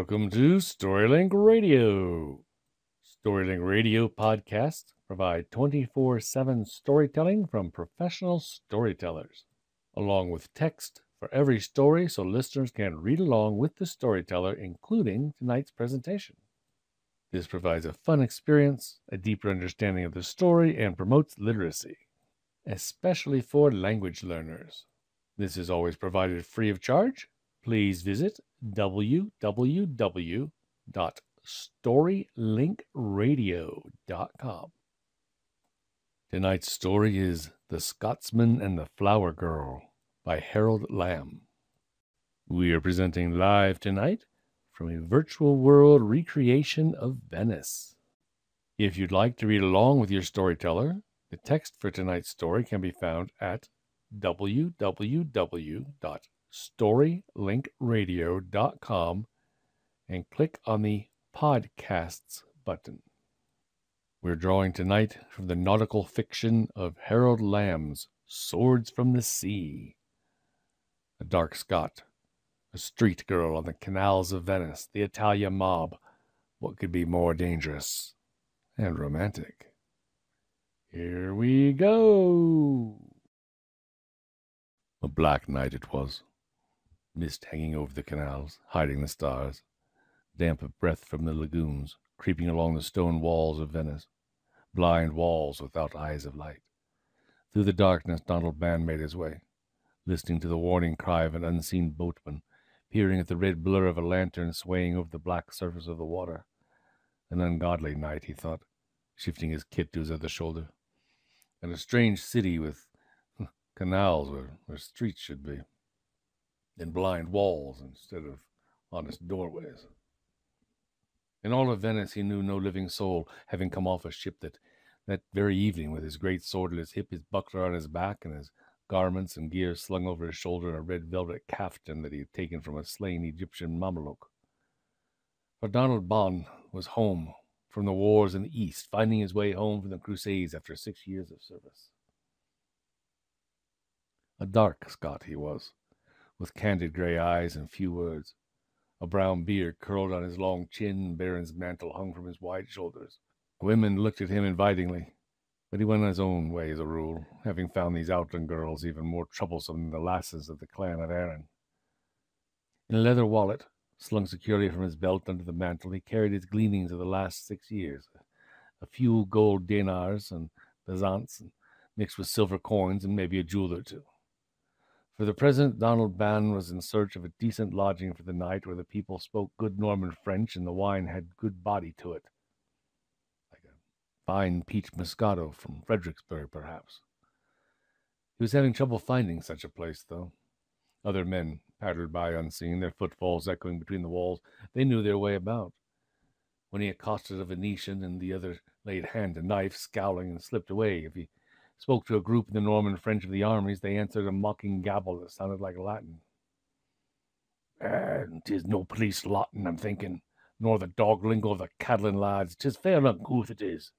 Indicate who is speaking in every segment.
Speaker 1: Welcome to Storylink Radio. Storylink Radio podcasts provide 24/7 storytelling from professional storytellers, along with text for every story so listeners can read along with the storyteller, including tonight's presentation. This provides a fun experience, a deeper understanding of the story, and promotes literacy, especially for language learners. This is always provided free of charge. Please visit www.storylinkradio.com. Tonight's story is The Scotsman and the Flower Girl by Harold Lamb. We are presenting live tonight from a virtual world recreation of Venice. If you'd like to read along with your storyteller, the text for tonight's story can be found at www.storylinkradio.com and click on the Podcasts button. We're drawing tonight from the nautical fiction of Harold Lamb's Swords from the Sea. A dark Scot, a street girl on the canals of Venice, the Italian mob. What could be more dangerous and romantic? Here we go. A black night it was. Mist hanging over the canals, hiding the stars. Damp breath from the lagoons, creeping along the stone walls of Venice. Blind walls without eyes of light. Through the darkness Donald Band made his way, listening to the warning cry of an unseen boatman, peering at the red blur of a lantern swaying over the black surface of the water. An ungodly night, he thought, shifting his kit to his other shoulder. And a strange city with canals where streets should be, and blind walls instead of honest doorways. In all of Venice he knew no living soul, having come off a ship that very evening with his great sword at his hip, his buckler on his back, and his garments and gear slung over his shoulder in a red velvet caftan that he had taken from a slain Egyptian mameluke. For Donald Bond was home from the wars in the East, finding his way home from the Crusades after 6 years of service. A dark Scot he was, with candid grey eyes and few words. A brown beard curled on his long chin, and Baron's mantle hung from his wide shoulders. Women looked at him invitingly, but he went on his own way as a rule, having found these outland girls even more troublesome than the lasses of the clan of Erin. In a leather wallet, slung securely from his belt under the mantle, he carried his gleanings of the last 6 years, a few gold dinars and bezants, mixed with silver coins and maybe a jewel or two. For the present, Donald Band was in search of a decent lodging for the night where the people spoke good Norman French and the wine had good body to it. Like a fine peach moscato from Fredericksburg, perhaps. He was having trouble finding such a place, though. Other men pattered by unseen, their footfalls echoing between the walls. They knew their way about. When he accosted a Venetian and the other laid hand to knife, scowling, and slipped away, if he spoke to a group in the Norman French of the armies, they answered a mocking gabble that sounded like Latin. "'Tis no police Latin, I'm thinking, nor the dog lingo of the Catalan lads. 'Tis fair uncouth, it is."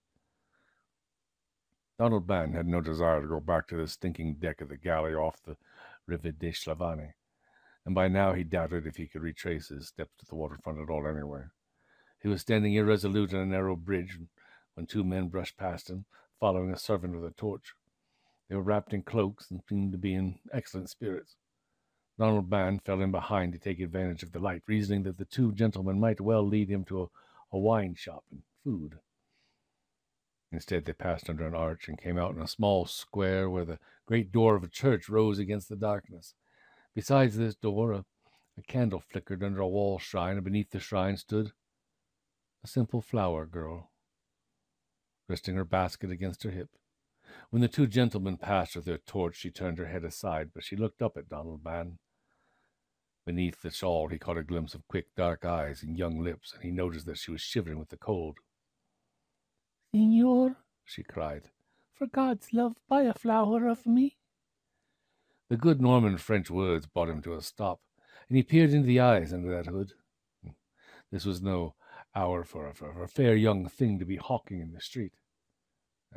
Speaker 1: Donald Band had no desire to go back to the stinking deck of the galley off the Riva de Slavane, and by now he doubted if he could retrace his steps to the waterfront at all anyway. He was standing irresolute on a narrow bridge when two men brushed past him, following a servant with a torch. They were wrapped in cloaks and seemed to be in excellent spirits. Donald Band fell in behind to take advantage of the light, reasoning that the two gentlemen might well lead him to a wine shop and food. Instead, they passed under an arch and came out in a small square where the great door of a church rose against the darkness. Besides this door, a candle flickered under a wall shrine, and beneath the shrine stood a simple flower girl, resting her basket against her hip. When the two gentlemen passed with their torch, she turned her head aside, but she looked up at Donald Band. Beneath the shawl, he caught a glimpse of quick, dark eyes and young lips, and he noticed that she was shivering with the cold. "Signor," she cried, "for God's love, buy a flower of me." The good Norman French words brought him to a stop, and he peered into the eyes under that hood. This was no hour for a fair young thing to be hawking in the street.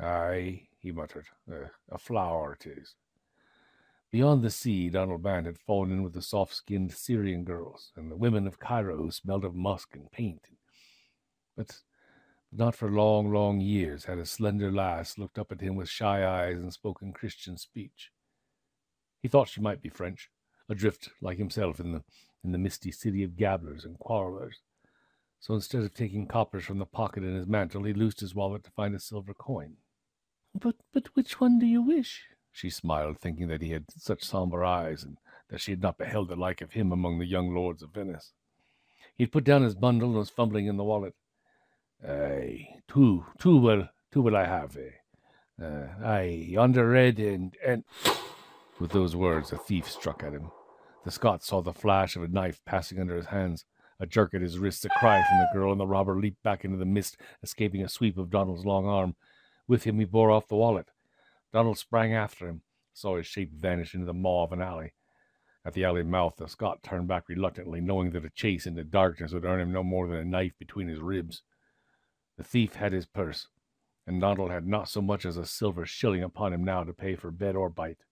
Speaker 1: "Aye," he muttered, "a flower 'tis." Beyond the sea, Donald Band had fallen in with the soft-skinned Syrian girls and the women of Cairo who smelled of musk and paint. But not for long, long years had a slender lass looked up at him with shy eyes and spoken Christian speech. He thought she might be French, adrift like himself in the misty city of gabblers and quarrelers. So instead of taking coppers from the pocket in his mantle, he loosed his wallet to find a silver coin. But which one do you wish? She smiled, thinking that he had such somber eyes, and that she had not beheld the like of him among the young lords of Venice. He had put down his bundle and was fumbling in the wallet. Two will I have, yonder red and... With those words, a thief struck at him. The Scot saw the flash of a knife passing under his hands, a jerk at his wrist, a cry from the girl, and the robber leaped back into the mist, escaping a sweep of Donald's long arm. With him he bore off the wallet. Donald sprang after him, saw his shape vanish into the maw of an alley. At the alley mouth, the Scot turned back reluctantly, knowing that a chase into darkness would earn him no more than a knife between his ribs. The thief had his purse, and Donald had not so much as a silver shilling upon him now to pay for bed or bite.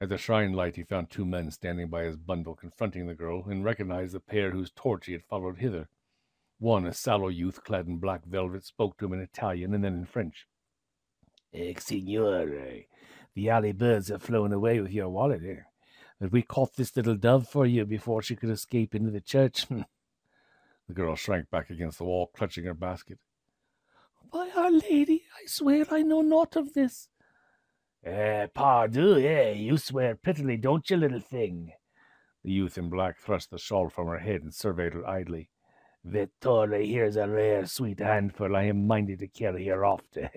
Speaker 1: At the shrine light he found two men standing by his bundle, confronting the girl, and recognized the pair whose torch he had followed hither. One, a sallow youth clad in black velvet, spoke to him in Italian and then in French. Signore, the alley birds have flown away with your wallet, But we caught this little dove for you before she could escape into the church. The girl shrank back against the wall, clutching her basket. By Our Lady, I swear I know naught of this. Pardieu, you swear prettily, don't you, little thing? The youth in black thrust the shawl from her head and surveyed her idly. Vittore, here's a rare, sweet handful. I am minded to carry her off to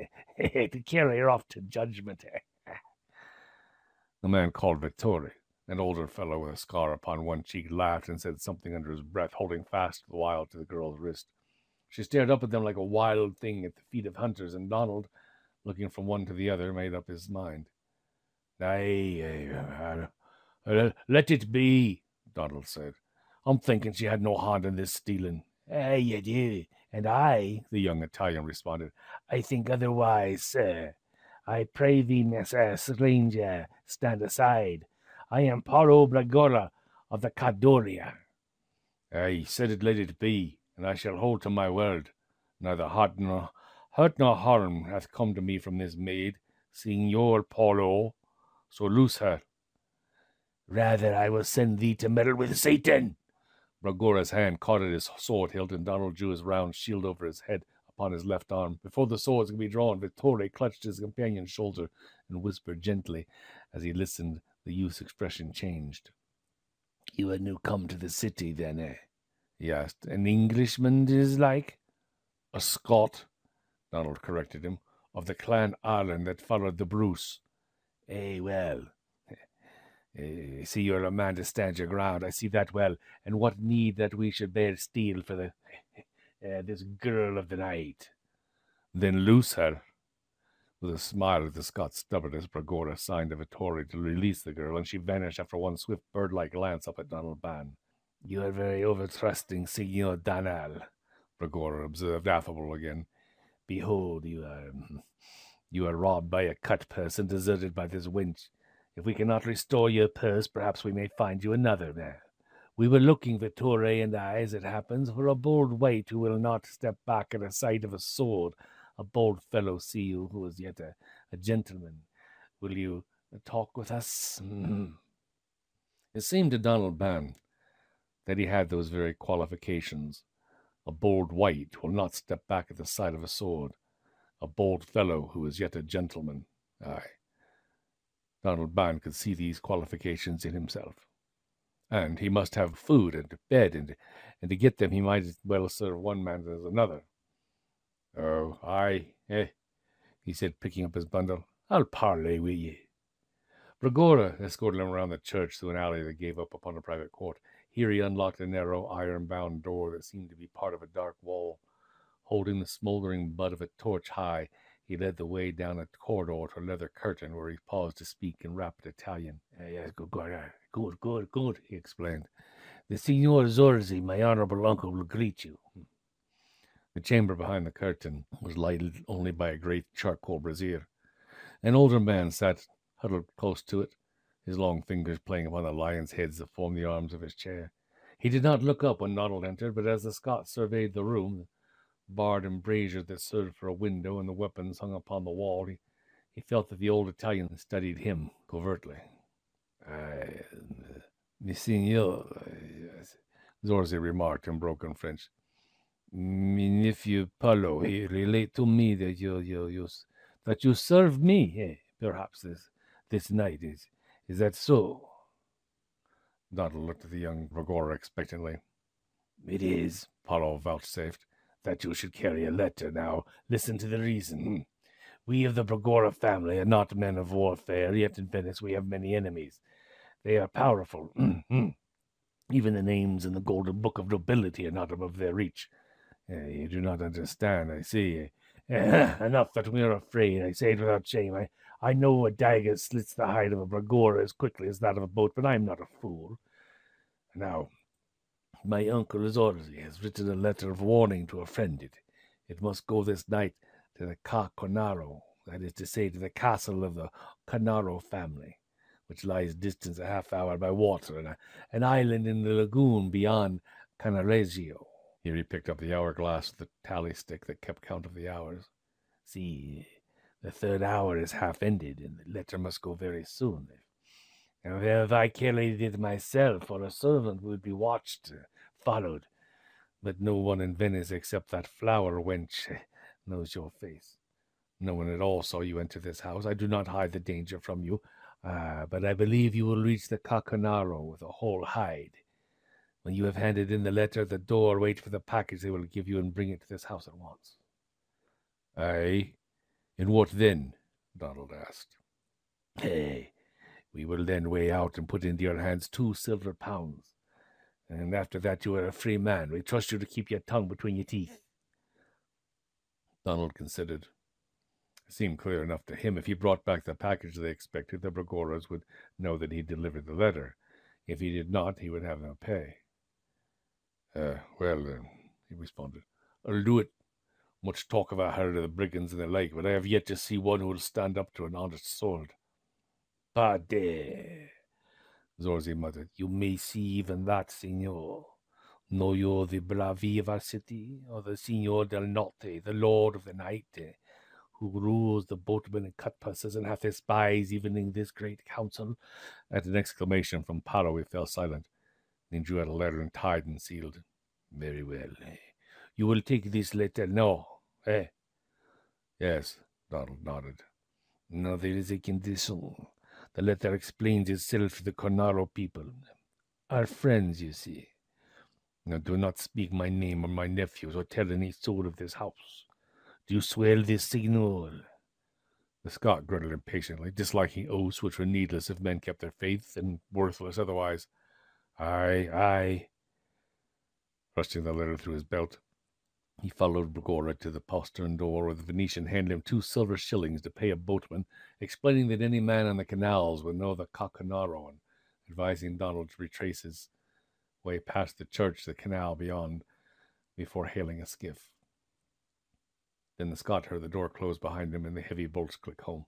Speaker 1: judgment. The man called Vittore, an older fellow with a scar upon one cheek, laughed and said something under his breath, holding fast the while to the girl's wrist. She stared up at them like a wild thing at the feet of hunters, and Donald, looking from one to the other, made up his mind. Let it be, Donald said. I'm thinking she had no hand in this stealing. You do, and I, the young Italian responded, I think otherwise, sir. I pray thee, stranger, stand aside. I am Paolo Bragora of the Cadoria. Said it, let it be, and I shall hold to my word. Neither hurt nor harm hath come to me from this maid, Signor Paolo, so loose her. Rather I will send thee to meddle with Satan. Bragora's hand caught at his sword hilt, and Donald drew his round shield over his head upon his left arm. Before the swords could be drawn, Vittore clutched his companion's shoulder and whispered gently. As he listened, the youth's expression changed. You are new come to the city, then, he asked. An Englishman is like? A Scot, Donald corrected him, of the clan Ireland that followed the Bruce. Well. See, you're a man to stand your ground. I see that well. And what need that we should bear steel for this girl of the night? Then loose her. With a smile at the Scot's stubbornness, Bragora signed to Vittore to release the girl, and she vanished after one swift bird-like glance up at Donald Ban. You are very over-trusting, Signor Danal, Bragora observed, affable again. Behold, you are robbed by a cut purse and deserted by this wench. If we cannot restore your purse, perhaps we may find you another there. We were looking, Vittore and I, as it happens, for a bold wight who will not step back at the sight of a sword. A bold fellow, see you, who is yet a gentleman. Will you talk with us? It seemed to Donald Ban that he had those very qualifications. A bold wight will not step back at the sight of a sword. A bold fellow who is yet a gentleman. Aye. Donald Ban could see these qualifications in himself. And he must have food and bed, and to get them he might as well serve one man as another. Oh, aye, he said, picking up his bundle. I'll parley with ye. Bragora escorted him around the church through an alley that gave up upon a private court. Here he unlocked a narrow, iron-bound door that seemed to be part of a dark wall. Holding the smoldering butt of a torch high, he led the way down a corridor to a leather curtain where he paused to speak in rapid Italian. Yes, good, he explained. The Signor Zorzi, my honorable uncle, will greet you. The chamber behind the curtain was lighted only by a great charcoal brazier. An older man sat huddled close to it, his long fingers playing upon the lions' heads that formed the arms of his chair. He did not look up when Donald entered, but as the Scot surveyed the room, the barred embrasure that served for a window and the weapons hung upon the wall, he felt that the old Italian studied him covertly. Signor, Zorzi remarked in broken French. My nephew Paolo, he relayed to me that you serve me, perhaps this night. Is that so? Donald looked at the young Bregora expectantly. It is, Paolo vouchsafed, that you should carry a letter. Now, listen to the reason. We of the Bregora family are not men of warfare, yet in Venice we have many enemies. They are powerful. Even the names in the Golden Book of Nobility are not above their reach. You do not understand, I see. Enough that we are afraid. I say it without shame. I know a dagger slits the hide of a Bregora as quickly as that of a boat, but I am not a fool. Now, my uncle Zorzi has written a letter of warning to a friend. It must go this night to the Ca Conaro, that is to say, to the castle of the Conaro family, which lies distant a half-hour by water, and an island in the lagoon beyond Canareggio. Here he picked up the hourglass with the tally stick that kept count of the hours. See, the third hour is half ended, and the letter must go very soon. If I carried it myself, or a servant would be watched, followed. But no one in Venice except that flower wench knows your face. No one at all saw you enter this house. I do not hide the danger from you, but I believe you will reach the Cacanaro with a whole hide. When you have handed in the letter at the door, wait for the package they will give you and bring it to this house at once. Aye, and what then? Donald asked. We will then weigh out and put into your hands 2 silver pounds. And after that you are a free man. We trust you to keep your tongue between your teeth. Donald considered. It seemed clear enough to him. If he brought back the package they expected, the Bregoras would know that he delivered the letter. If he did not, he would have them pay. He responded, I'll do it. Much talk of a herd of the brigands and the like, but I have yet to see one who will stand up to an honest sword. Pade, Zorzi muttered. You may see even that, signor. Know you the bravi of our city, or the Signor del Norte, the lord of the night, who rules the boatmen and cutpurses and hath his spies even in this great council? At an exclamation from Paro, he fell silent. Then drew out a letter and tied and sealed. Very well. You will take this letter now, eh? Yes, Donald nodded. Now there is a condition. The letter explains itself to the Conaro people. Our friends, you see. Now do not speak my name or my nephew's or tell any soul of this house. Do you swear this, signor? The Scot grunted impatiently, disliking oaths which were needless if men kept their faith and worthless otherwise. Aye. Thrusting the letter through his belt, he followed Bregora to the postern door, where the Venetian handed him 2 silver shillings to pay a boatman, explaining that any man on the canals would know the Cacanaro, and advising Donald to retrace his way past the church to the canal beyond before hailing a skiff. Then the Scot heard the door close behind him and the heavy bolts click home.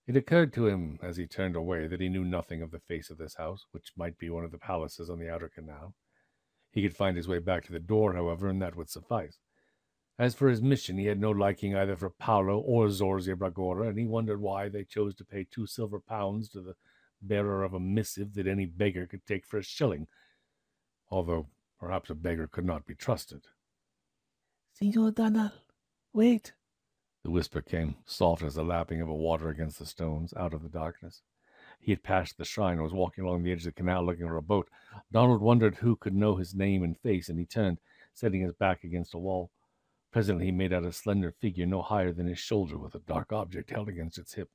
Speaker 1: It occurred to him as he turned away that he knew nothing of the face of this house, which might be one of the palaces on the outer canal. He could find his way back to the door, however, and that would suffice. As for his mission, he had no liking either for Paolo or Zorzi Bregora, and he wondered why they chose to pay 2 silver pounds to the bearer of a missive that any beggar could take for a shilling, although perhaps a beggar could not be trusted. Signor Donald, wait. The whisper came, soft as the lapping of a water against the stones, out of the darkness. He had passed the shrine and was walking along the edge of the canal looking for a boat. Donald wondered who could know his name and face, and he turned, setting his back against a wall. Presently he made out a slender figure no higher than his shoulder, with a dark object held against its hip.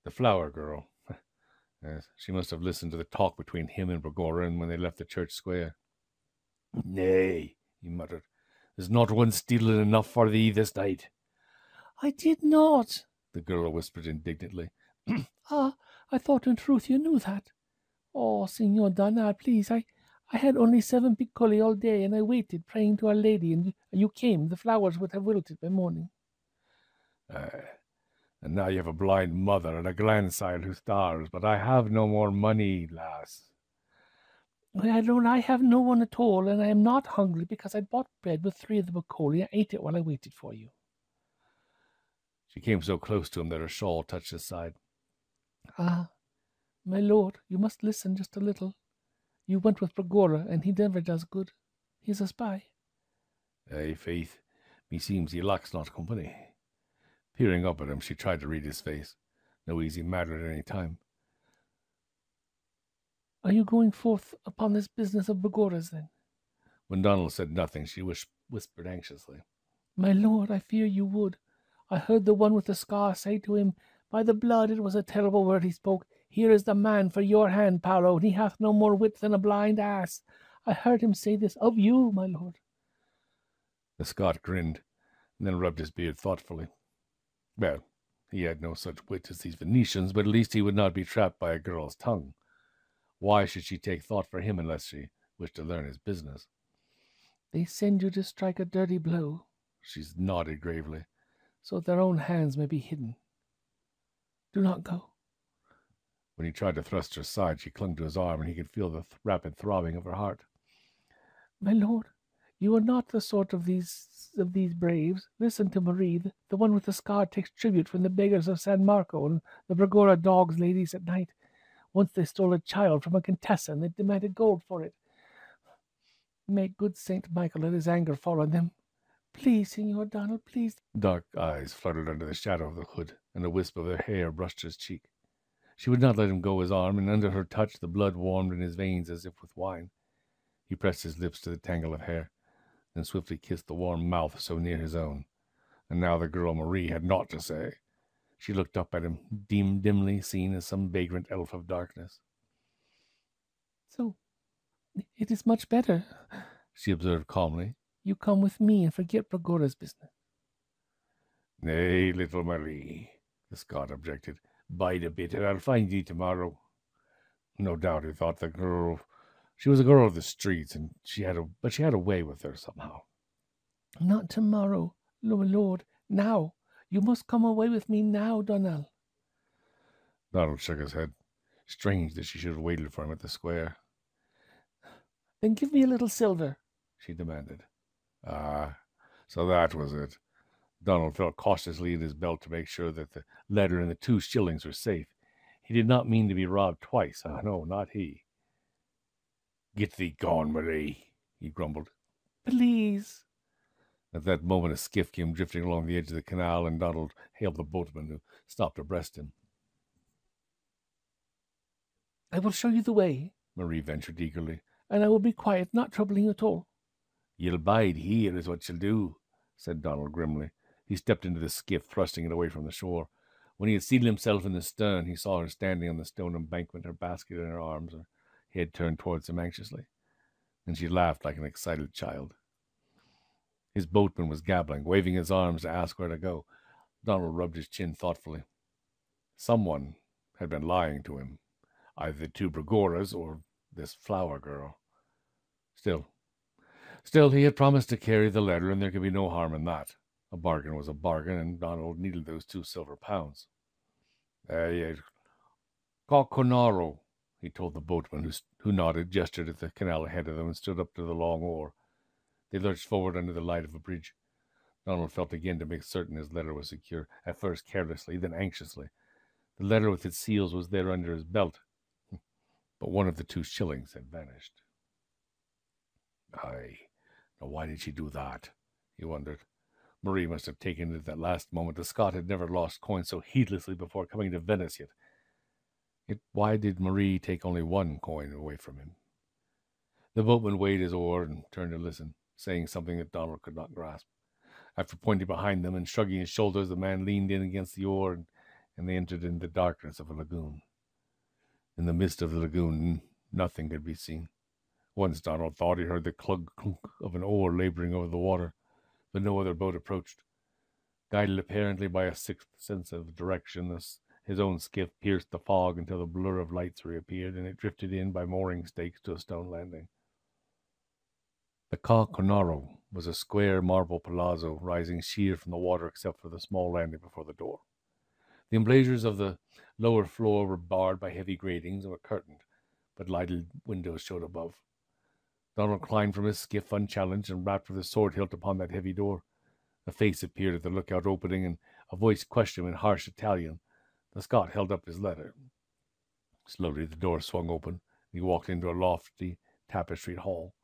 Speaker 1: The flower girl. Yes, she must have listened to the talk between him and Bregora when they left the church square. Nay, he muttered, there's not one stealing enough for thee this night. I did not, the girl whispered indignantly. I thought in truth you knew that. Oh, Signor Donald, please, I had only 7 piccoli all day, and I waited, praying to Our Lady, and you came. The flowers would have wilted by morning. And now you have a blind mother and a grandsire who starves, but I have no more money, lass.
Speaker 2: I have no one at all, and I am not hungry because I bought bread with 3 of the broccoli and ate it while I waited for you.
Speaker 1: She came so close to him that her shawl touched his side.
Speaker 2: Ah, my lord, you must listen just a little. You went with Bagora, and he never does good. He's a spy.
Speaker 1: Ay, faith, meseems he lacks not company. Peering up at him, she tried to read his face. No easy matter at any time.
Speaker 2: Are you going forth upon this business of Bagora's, then?
Speaker 1: When Donald said nothing, she whispered anxiously.
Speaker 2: My lord, I fear you would. I heard the one with the scar say to him, By the blood, it was a terrible word he spoke. Here is the man for your hand, Paolo, and he hath no more wit than a blind ass. I heard him say this of you, my lord.
Speaker 1: The Scot grinned, and then rubbed his beard thoughtfully. Well, he had no such wit as these Venetians, but at least he would not be trapped by a girl's tongue. Why should she take thought for him unless she wished to learn his business?
Speaker 2: They send you to strike a dirty blow,
Speaker 1: She nodded gravely.
Speaker 2: so their own hands may be hidden. Do not go.
Speaker 1: When he tried to thrust her aside, she clung to his arm, and he could feel the rapid throbbing of her heart.
Speaker 2: My lord, you are not the sort of these braves. Listen to Marie. The one with the scar takes tribute from the beggars of San Marco and the Bragora dogs ladies at night. Once they stole a child from a contessa, and they demanded gold for it. May good Saint Michael let his anger fall on them. Please, Signor Donald, please.
Speaker 1: Dark eyes fluttered under the shadow of the hood, and a wisp of her hair brushed his cheek. She would not let him go his arm, and under her touch the blood warmed in his veins as if with wine. He pressed his lips to the tangle of hair, then swiftly kissed the warm mouth so near his own. And now the girl Marie had naught to say. She looked up at him, dimly seen as some vagrant elf of darkness.
Speaker 2: So, it is much better,
Speaker 1: she observed calmly.
Speaker 2: You come with me and forget Bragora's business.
Speaker 1: Nay, little Marie, the Scot objected. Bide a bit, and I'll find thee tomorrow. No doubt he thought the girl... She was a girl of the streets, and she had a way with her somehow.
Speaker 2: Not tomorrow, Lord. Now. You must come away with me now, Donald.
Speaker 1: Donald shook his head. Strange that she should have waited for him at the square.
Speaker 2: Then give me a little silver,
Speaker 1: she demanded. Ah, so that was it. Donald felt cautiously in his belt to make sure that the letter and the 2 shillings were safe. He did not mean to be robbed twice. Oh, no, not he. Get thee gone, Marie, he grumbled.
Speaker 2: Please.
Speaker 1: At that moment a skiff came drifting along the edge of the canal, and Donald hailed the boatman, who stopped abreast him.
Speaker 2: I will show you the way,
Speaker 1: Marie ventured eagerly.
Speaker 2: And I will be quiet, not troubling you at all.
Speaker 1: You'll bide here is what you'll do, said Donald grimly. He stepped into the skiff, thrusting it away from the shore. When he had seated himself in the stern, he saw her standing on the stone embankment, her basket in her arms, her head turned towards him anxiously. And she laughed like an excited child. His boatman was gabbling, waving his arms to ask where to go. Donald rubbed his chin thoughtfully. Someone had been lying to him, either the 2 Bragoras or this flower girl. Still, he had promised to carry the letter, and there could be no harm in that. A bargain was a bargain, and Donald needed those 2 silver pounds. Coconaro, he told the boatman, who nodded, gestured at the canal ahead of them, and stood up to the long oar. They lurched forward under the light of a bridge. Donald felt again to make certain his letter was secure, at first carelessly, then anxiously. The letter with its seals was there under his belt, but one of the 2 shillings had vanished. Aye, now why did she do that? He wondered. Marie must have taken it at that last moment. The Scot had never lost coin so heedlessly before coming to Venice yet. Why did Marie take only 1 coin away from him? The boatman weighed his oar and turned to listen, saying something that Donald could not grasp. After pointing behind them and shrugging his shoulders, the man leaned in against the oar, and they entered into the darkness of a lagoon. In the midst of the lagoon, nothing could be seen. Once Donald thought he heard the clunk of an oar laboring over the water, but no other boat approached. Guided apparently by a sixth sense of direction, his own skiff pierced the fog until the blur of lights reappeared, and it drifted in by mooring stakes to a stone landing. The Ca Conaro was a square marble palazzo rising sheer from the water except for the small landing before the door. The embrasures of the lower floor were barred by heavy gratings and were curtained, but lighted windows showed above. Donald climbed from his skiff unchallenged and rapped with his sword hilt upon that heavy door. A face appeared at the lookout opening, and a voice questioned him in harsh Italian. The Scot held up his letter. Slowly the door swung open, and he walked into a lofty, tapestried hall.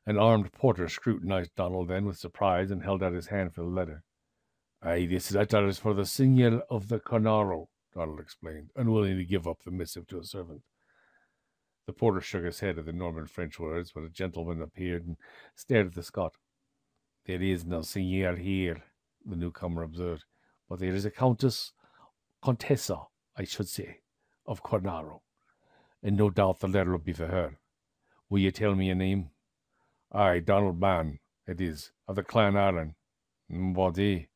Speaker 1: An armed porter scrutinized Donald then with surprise and held out his hand for the letter. "Aye, this letter is for the Signor of the Cornaro," Donald explained, unwilling to give up the missive to a servant. The porter shook his head at the Norman French words, but a gentleman appeared and stared at the Scot. "There is no Signor here," the newcomer observed, "but there is a Contessa, I should say, of Cornaro, and no doubt the letter will be for her. Will you tell me your name?" "Aye, Donald Ban, it is, of the Clan Allen." "Body.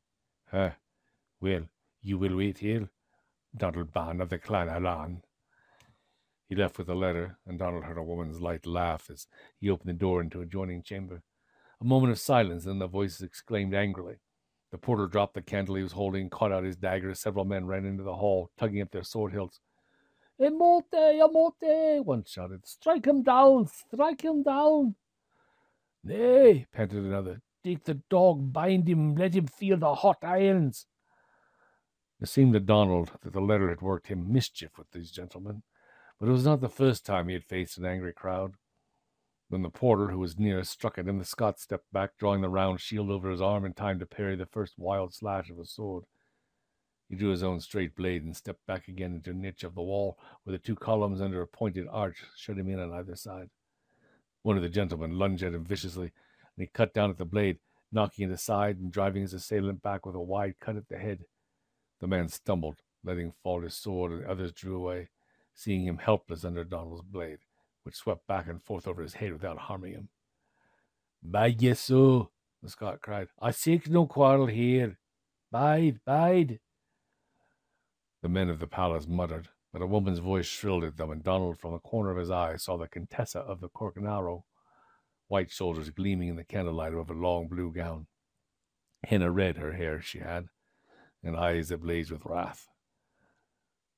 Speaker 1: Well, you will wait here, Donald Ban of the Clan Allen." He left with the letter, and Donald heard a woman's light laugh as he opened the door into an adjoining chamber. A moment of silence, then the voices exclaimed angrily. The porter dropped the candle he was holding, caught out his dagger. Several men ran into the hall, tugging at their sword hilts. "A morte, one shouted. "Strike him down, strike him down." "Nay," panted another. "Take the dog, bind him, let him feel the hot irons." It seemed to Donald that the letter had worked him mischief with these gentlemen, but it was not the first time he had faced an angry crowd. When the porter, who was nearest, struck at him, the Scot stepped back, drawing the round shield over his arm in time to parry the first wild slash of his sword. He drew his own straight blade and stepped back again into a niche of the wall where the two columns under a pointed arch shut him in on either side. One of the gentlemen lunged at him viciously, and he cut down at the blade, knocking it aside and driving his assailant back with a wide cut at the head. The man stumbled, letting fall his sword, and the others drew away, seeing him helpless under Donald's blade, which swept back and forth over his head without harming him. "Bide ye so," the Scot cried. "I seek no quarrel here. Bide, bide." The men of the palace muttered, but a woman's voice shrilled at them, and Donald, from the corner of his eye, saw the Contessa of the Cornaro, white shoulders gleaming in the candlelight above a long blue gown. Henna red her hair she had, and eyes that blazed with wrath.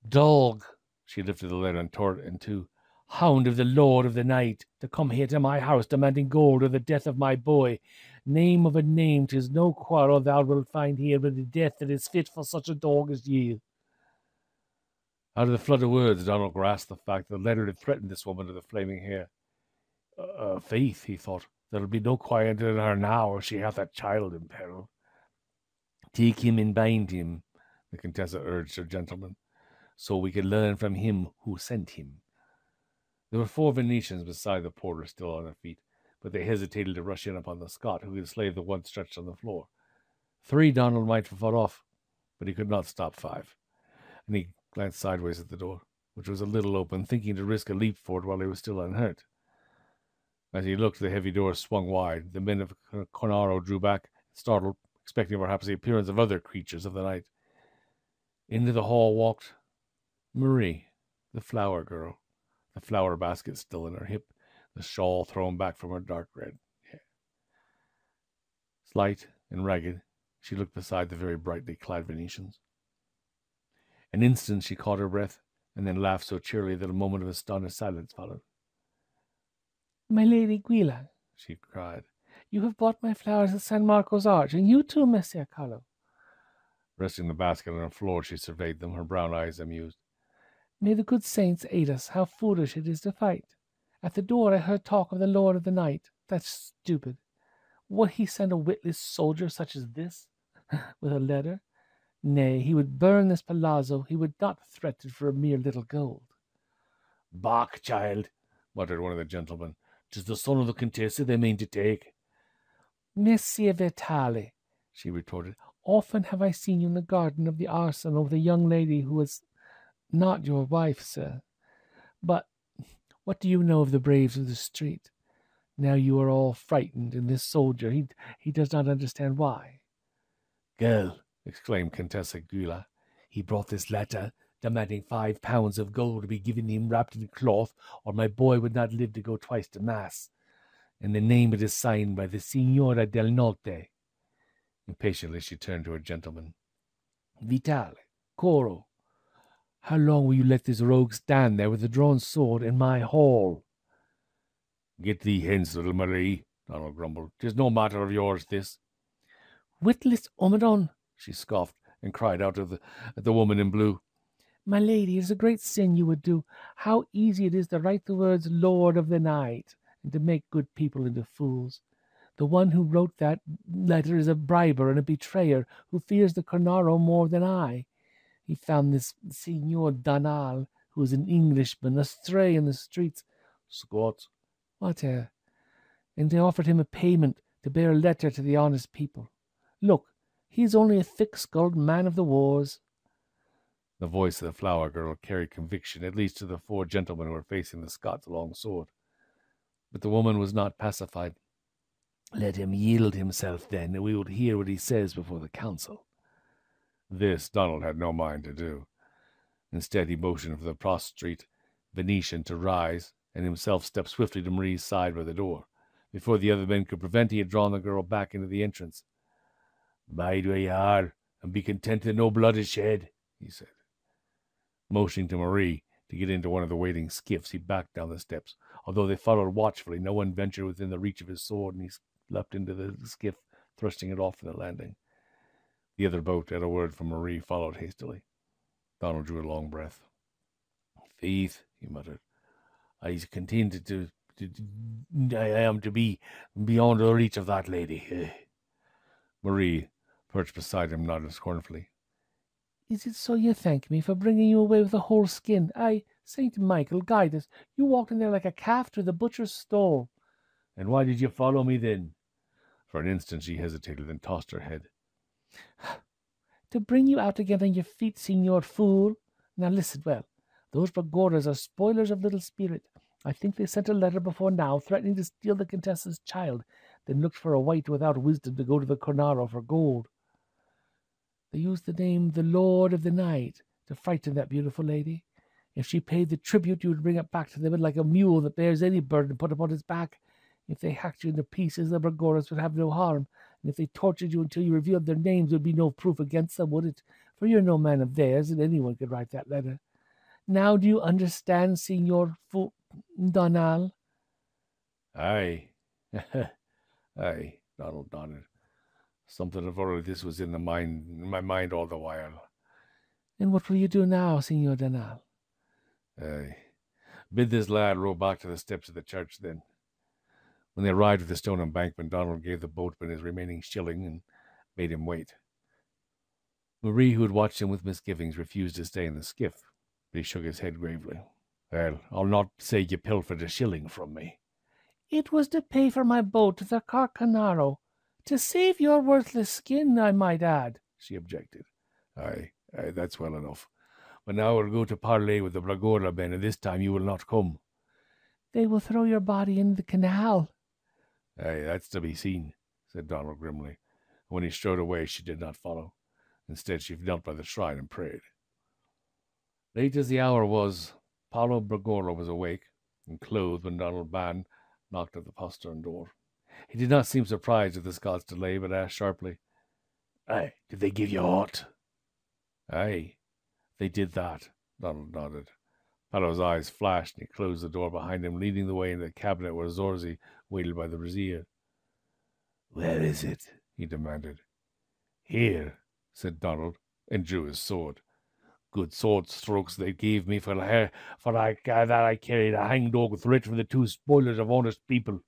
Speaker 1: "Dog!" She lifted the letter and tore it in two. "Hound of the Lord of the Night, to come here to my house demanding gold or the death of my boy. Name of a name, 'tis no quarrel thou wilt find here, but a death that is fit for such a dog as ye." Out of the flood of words, Donald grasped the fact that the letter had threatened this woman of the flaming hair. Faith, he thought, there'll be no quiet in her now, or she hath a child in peril. "Take him and bind him," the Contessa urged her gentleman, "so we can learn from him who sent him." There were 4 Venetians beside the porter still on their feet, but they hesitated to rush in upon the Scot, who had slaved the one stretched on the floor. 3 Donald might have fought off, but he could not stop 5, and he glanced sideways at the door, which was a little open, thinking to risk a leap for it while he was still unhurt. As he looked, the heavy door swung wide. The men of Cornaro drew back, startled, expecting perhaps the appearance of other creatures of the night. Into the hall walked Marie, the flower girl, the flower basket still in her hip, the shawl thrown back from her dark red hair. Slight and ragged, she looked beside the very brightly clad Venetians. An instant she caught her breath, and then laughed so cheerily that a moment of astonished silence followed.
Speaker 2: "My Lady Guila," she cried, "you have brought my flowers at San Marco's arch, and you too, Messer Carlo."
Speaker 1: Resting the basket on the floor, she surveyed them, her brown eyes amused.
Speaker 2: "May the good saints aid us. How foolish it is to fight. At the door I heard talk of the Lord of the Night. That's stupid. Would he send a witless soldier such as this with a letter? Nay, he would burn this palazzo. He would not threaten for a mere little gold."
Speaker 1: "Bark, child," muttered one of the gentlemen. "'Tis the son of the Contessa they mean to take."
Speaker 2: "Messer Vitale," she retorted, "often have I seen you in the garden of the arsenal with a young lady who was not your wife, sir. But what do you know of the braves of the street? Now you are all frightened, and this soldier, he does not understand why."
Speaker 1: "Girl," exclaimed Contessa Guila, "he brought this letter, demanding 5 pounds of gold to be given him wrapped in cloth, or my boy would not live to go twice to mass. And the name it is signed by the Signora del Notte." Impatiently she turned to her gentleman. "Vitale,"
Speaker 2: Coro, how long will you let this rogue stand there with a drawn sword in my hall?
Speaker 1: Get thee hence, little Marie, Donald grumbled. 'Tis no matter of yours, this.
Speaker 2: Witless Omadon,
Speaker 1: She scoffed, and cried out at the woman in blue.
Speaker 2: My lady, it is a great sin you would do. How easy it is to write the words Lord of the Night, and to make good people into fools. The one who wrote that letter is a briber and a betrayer who fears the Cornaro more than I. He found this Signor Danal, who is an Englishman, astray in the streets.
Speaker 1: Scot.
Speaker 2: What and they offered him a payment to bear a letter to the honest people. Look, he is only a thick-skulled man of the wars.
Speaker 1: The voice of the flower girl carried conviction, at least to the four gentlemen who were facing the Scot's long sword. But the woman was not pacified.
Speaker 2: Let him yield himself, then, and we will hear what he says before the council.
Speaker 1: This Donald had no mind to do. Instead, he motioned for the prostrate Venetian to rise, and himself stepped swiftly to Marie's side by the door. Before the other men could prevent, he had drawn the girl back into the entrance. "Bide where you are, and be content that no blood is shed," he said. Motioning to Marie to get into one of the waiting skiffs, he backed down the steps. Although they followed watchfully, no one ventured within the reach of his sword, and he leapt into the skiff, thrusting it off from the landing. The other boat, at a word from Marie, followed hastily. Donald drew a long breath. "Faith," he muttered, "I's contented I am to be beyond the reach of that lady." Marie, perched beside him, nodded scornfully.
Speaker 2: "Is it so you thank me for bringing you away with a whole skin? Aye, Saint Michael, guide us. You walked in there like a calf through the butcher's stall."
Speaker 1: "And why did you follow me then?" For an instant she hesitated, then tossed her head.
Speaker 2: "To bring you out again on your feet, Signor Fool. Now listen well. Those Bagoras are spoilers of little spirit. I think they sent a letter before now, threatening to steal the Contessa's child, then looked for a wight without wisdom to go to the Cornaro for gold. They used the name the Lord of the Night to frighten that beautiful lady. If she paid the tribute, you would bring it back to them like a mule that bears any burden put upon its back. If they hacked you into pieces, the Bagoras would have no harm, and if they tortured you until you revealed their names, there would be no proof against them, would it? For you're no man of theirs, and anyone could write that letter. Now do you understand, Signor Donal?"
Speaker 1: "Aye." "Aye," Donald nodded. Something of all of this was in my mind all the while.
Speaker 2: "And what will you do now, Signor Donal?"
Speaker 1: "Aye. Bid this lad row back to the steps of the church, then." When they arrived at the stone embankment, Donald gave the boatman his remaining shilling and made him wait. Marie, who had watched him with misgivings, refused to stay in the skiff, but he shook his head gravely. "Well, I'll not say you pilfered a shilling from me."
Speaker 2: "It was to pay for my boat to the Carcanaro. To save your worthless skin, I might add," she objected.
Speaker 1: Aye, that's well enough. But now we'll go to parley with the Bragora men, and this time you will not come."
Speaker 2: "They will throw your body in the canal."
Speaker 1: "Aye, that's to be seen," said Donald grimly. And when he strode away, she did not follow. Instead, she knelt by the shrine and prayed. Late as the hour was, Paolo Bragora was awake and clothed when Donald Ban knocked at the postern door. He did not seem surprised at the Scots' delay, but asked sharply, "Aye, did they give you aught?" "Aye, they did that," Donald nodded. Paolo's eyes flashed, and he closed the door behind him, leading the way into the cabinet where Zorzi waited by the brazier. "Where is it?" he demanded. "Here," said Donald, and drew his sword. Good sword strokes they gave me for that I carried a hangdog threat from the two spoilers of honest people.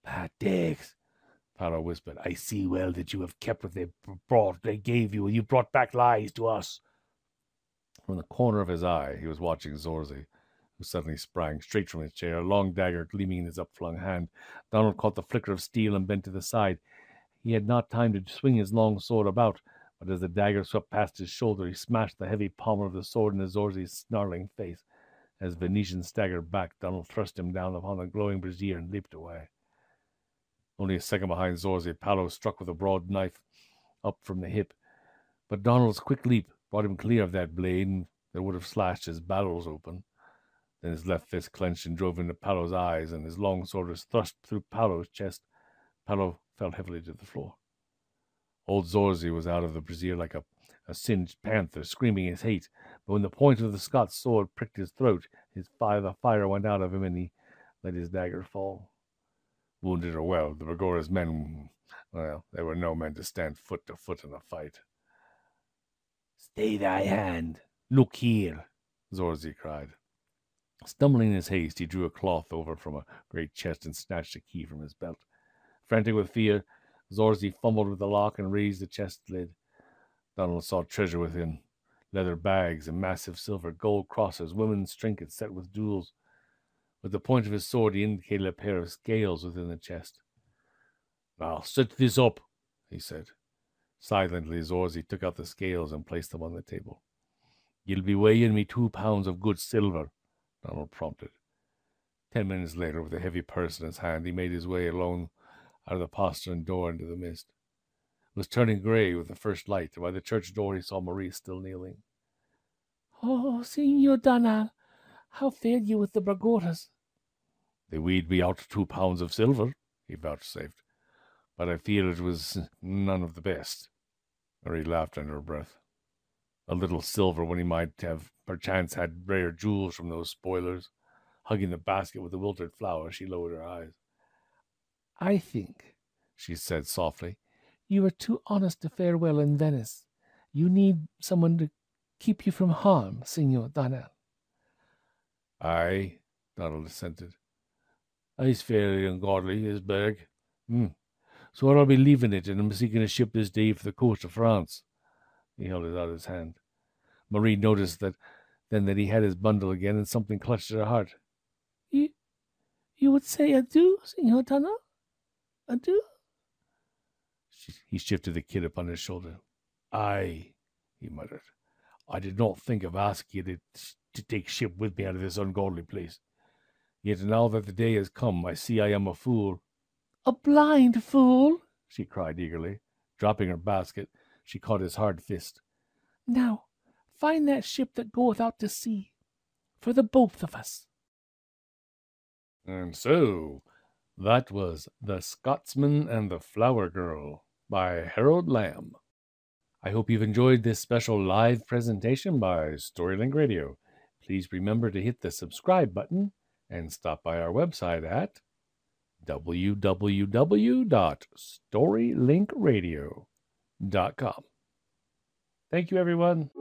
Speaker 1: "Bad Diggs," Paolo whispered, "I see well that you have kept what they gave you, and you brought back lies to us." From the corner of his eye, he was watching Zorzi, who suddenly sprang straight from his chair, a long dagger gleaming in his upflung hand. Donald caught the flicker of steel and bent to the side. He had not time to swing his long sword about, but as the dagger swept past his shoulder, he smashed the heavy pommel of the sword into Zorzi's snarling face. As Venetian staggered back, Donald thrust him down upon the glowing brazier and leaped away. Only a second behind Zorzi, Paolo struck with a broad knife up from the hip, but Donald's quick leap brought him clear of that blade that would have slashed his bowels open. Then his left fist clenched and drove into Paolo's eyes, and his long sword was thrust through Paolo's chest. Paolo fell heavily to the floor. Old Zorzi was out of the brazier like a a singed panther screaming his hate, but when the point of the Scots sword pricked his throat, the fire went out of him, and he let his dagger fall. Wounded or well, the Bergora's men, well, they were no men to stand foot to foot in a fight. "Stay thy hand! Look here!" Zorzi cried. Stumbling in his haste, he drew a cloth over from a great chest and snatched a key from his belt. Frantic with fear, Zorzi fumbled with the lock and raised the chest lid. Donald saw treasure within: leather bags and massive silver, gold crosses, women's trinkets set with jewels. With the point of his sword, he indicated a pair of scales within the chest. "Now, set this up," he said. Silently, Zorzi took out the scales and placed them on the table. "You'll be weighing me 2 pounds of good silver," Donald prompted. 10 minutes later, with a heavy purse in his hand, he made his way alone out of the postern door into the mist. It was turning grey with the first light, and by the church door he saw Marie still kneeling.
Speaker 2: "Oh, Signor Donald, how fared you with the Bergoras?"
Speaker 1: "They weighed me out 2 pounds of silver," he vouchsafed, "but I fear it was none of the best." Marie laughed under her breath. A little silver, when he might have perchance had rare jewels from those spoilers. Hugging the basket with the wilted flowers, she lowered her eyes.
Speaker 2: "I think," she said softly, "you are too honest to fare well in Venice. You need someone to keep you from harm, Signor Donald."
Speaker 1: "Aye," Donald assented. "I's fairly ungodly, is Berg. So I'll be leaving it, and I'm seeking a ship this day for the coast of France." He held out his hand. Marie noticed that he had his bundle again, and something clutched at her heart.
Speaker 2: You would say adieu, Signor Donald? Adieu?"
Speaker 1: He shifted the kid upon his shoulder. "Aye," he muttered. "I did not think of asking you to take ship with me out of this ungodly place. Yet now that the day has come, I see I am a fool."
Speaker 2: "A blind fool!"
Speaker 1: she cried eagerly. Dropping her basket, she caught his hard fist.
Speaker 2: "Now, find that ship that goeth out to sea, for the both of us."
Speaker 1: And so, that was The Scotsman and the Flower Girl by Harold Lamb. I hope you've enjoyed this special live presentation by Storylink Radio. Please remember to hit the subscribe button and stop by our website at www.storylinkradio.com. Thank you, everyone.